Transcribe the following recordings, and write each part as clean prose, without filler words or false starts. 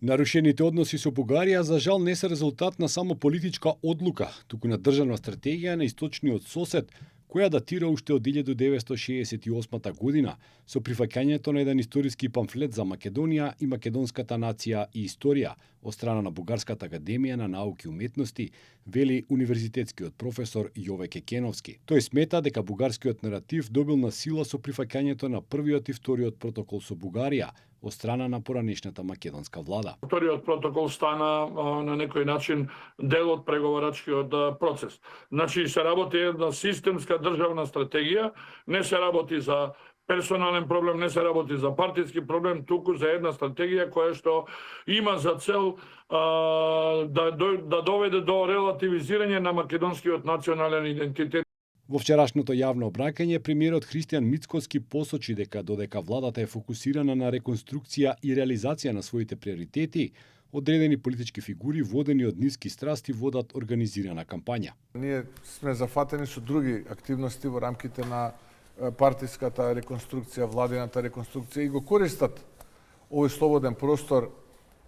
Нарушените односи со Бугарија за жал не се резултат на само политичка одлука, туку на државна стратегија на источниот сосед, која датира уште од 1968 година, со прифаќањето на еден историски памфлет за Македонија и македонската нација и историја од страна на Бугарската академија на науки и уметности, вели универзитетскиот професор Јове Кекеновски. Тој смета дека бугарскиот наратив добил на сила со прифаќањето на првиот и вториот протокол со Бугарија од страна на поранешната македонска влада. Вториот протокол стана на некој начин дел од преговорачкиот процес. Значи се работи една системска државна стратегија, не се работи за персонален проблем, не се работи за партиски проблем, туку за една стратегија која што има за цел да доведе до релативизирање на македонскиот национален идентитет. Во вчерашното јавно обраќање, премиерот Христијан Мицкоски посочи дека додека владата е фокусирана на реконструкција и реализација на своите приоритети, одредени политички фигури водени од ниски страсти водат организирана кампања. Ние сме зафатени со други активности во рамките на партиската реконструкција, владината реконструкција и го користат овој слободен простор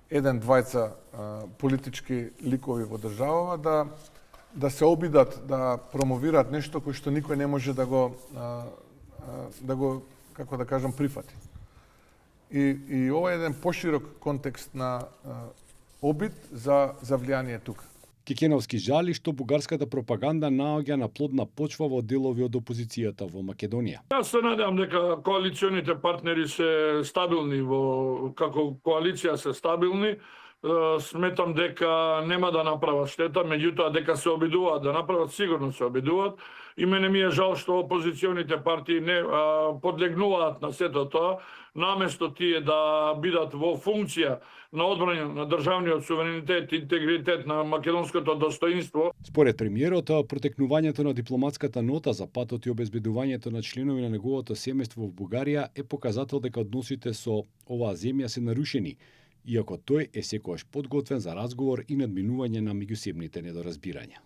еден-двајца политички ликови во државава да се обидат да промовираат нешто кој што никој не може да го како да кажам прифати. И ова е еден поширок контекст на обид за влијание тука. Кекеновски жали што бугарската пропаганда наоѓа на плодна почва во делови од опозицијата во Македонија. Јас се надевам дека коалиционите партнери се стабилни како коалиција се стабилни. Сметам дека нема да направат штета, меѓутоа дека се обидуваат да направат, сигурно се обидуваат. И мене ми е жал што опозиционите партии не подлегнуваат на сето тоа, наместо тие да бидат во функција на одбрана на државниот суверенитет и интегритет на македонското достоинство. Според премиерот, протекнувањето на дипломатската нота за патот и обезбедувањето на членови на неговото семејство во Бугарија е показател дека односите со оваа земја се нарушени, иако тој е секогаш подготвен за разговор и надминување на меѓусебните недоразбирања.